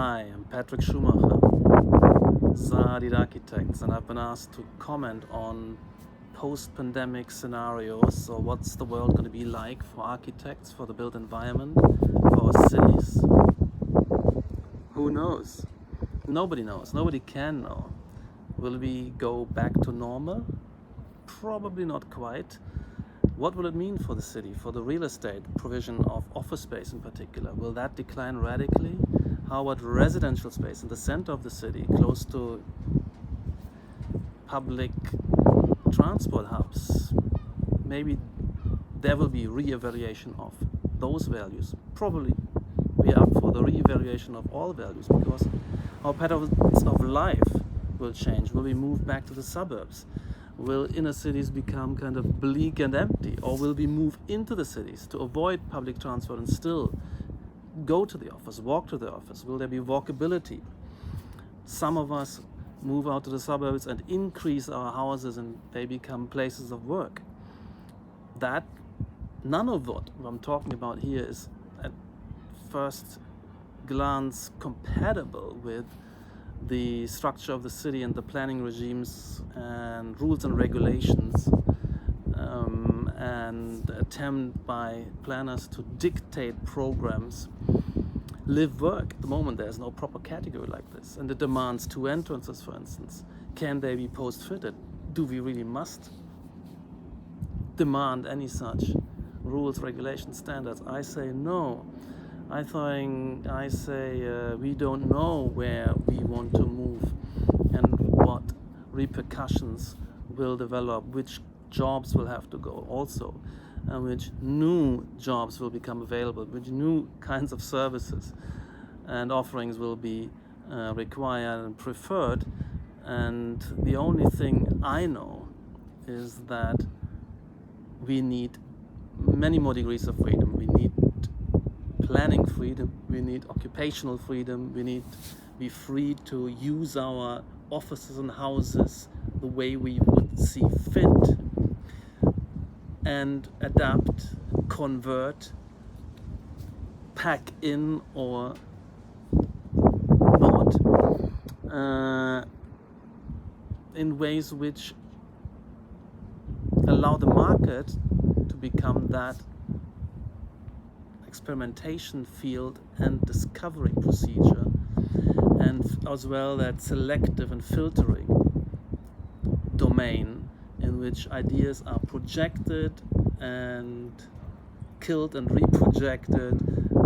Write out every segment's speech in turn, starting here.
Hi, I'm Patrik Schumacher, Zadid Architects, and I've been asked to comment on post-pandemic scenarios. So what's the world going to be like for architects, for the built environment, for our cities? Who knows? Nobody knows. Nobody can know. Will we go back to normal? Probably not quite. What will it mean for the city, for the real estate provision of office space in particular? Will that decline radically? How about residential space in the center of the city, close to public transport hubs? Maybe there will be re-evaluation of those values. Probably we are up for the re-evaluation of all values, because our patterns of life will change. Will we move back to the suburbs? Will inner cities become kind of bleak and empty? Or will we move into the cities to avoid public transport and still go to the office, walk to the office? Will there be walkability? Some of us move out to the suburbs and increase our houses and they become places of work. That, none of what I'm talking about here is at first glance compatible with the structure of the city and the planning regimes and rules and regulations, and attempt by planners to dictate programs. Live work, at the moment there's no proper category like this, and it demands 2 entrances, for instance. Can they be post-fitted? Do we really must demand any such rules, regulations, standards? I say no. I say we don't know where we want to move and what repercussions will develop, which jobs will have to go also, and which new jobs will become available, which new kinds of services and offerings will be required and preferred. And the only thing I know is that we need many more degrees of freedom. We need planning freedom, we need occupational freedom, we need to be free to use our offices and houses the way we would see fit, and adapt, convert, pack in or not, in ways which allow the market to become that experimentation field and discovery procedure, and as well that selective and filtering domain in which ideas are projected and killed and reprojected,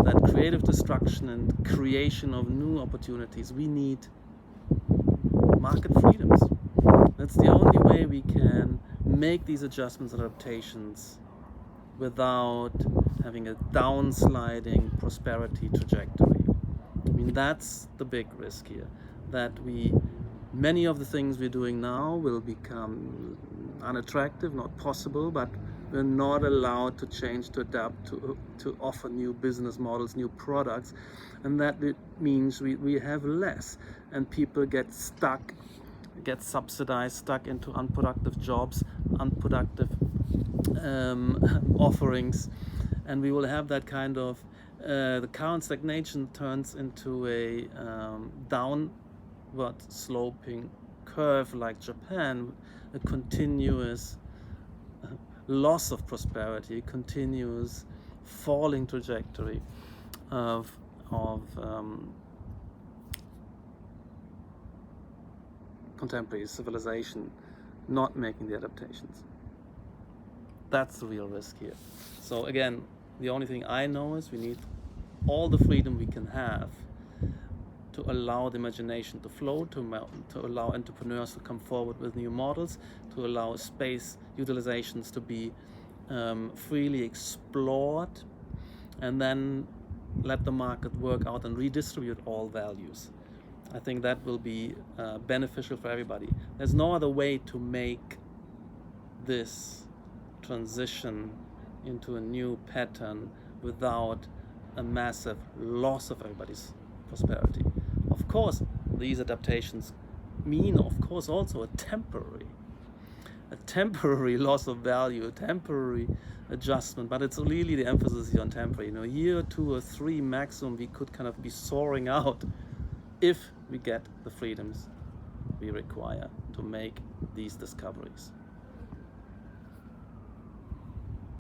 that creative destruction and creation of new opportunities. We need market freedoms. That's the only way we can make these adjustments and adaptations without having a downsliding prosperity trajectory. I mean, that's the big risk here, that many of the things we're doing now will become unattractive, not possible, but we're not allowed to change, to adapt, to offer new business models, new products, and that it means we have less, and people get stuck, get subsidized, stuck into unproductive jobs, unproductive offerings, and we will have that kind of the current stagnation turns into a downward sloping curve like Japan, a continuous loss of prosperity, continuous falling trajectory of contemporary civilization not making the adaptations. That's the real risk here. So again, the only thing I know is we need all the freedom we can have to allow the imagination to flow, to allow entrepreneurs to come forward with new models, to allow space utilizations to be freely explored, and then let the market work out and redistribute all values. I think that will be beneficial for everybody. There's no other way to make this transition into a new pattern without a massive loss of everybody's prosperity. Of course, these adaptations mean, of course, also a temporary loss of value, a temporary adjustment, but it's really the emphasis here on temporary. A year, 2 or 3 maximum, we could kind of be soaring out if we get the freedoms we require to make these discoveries.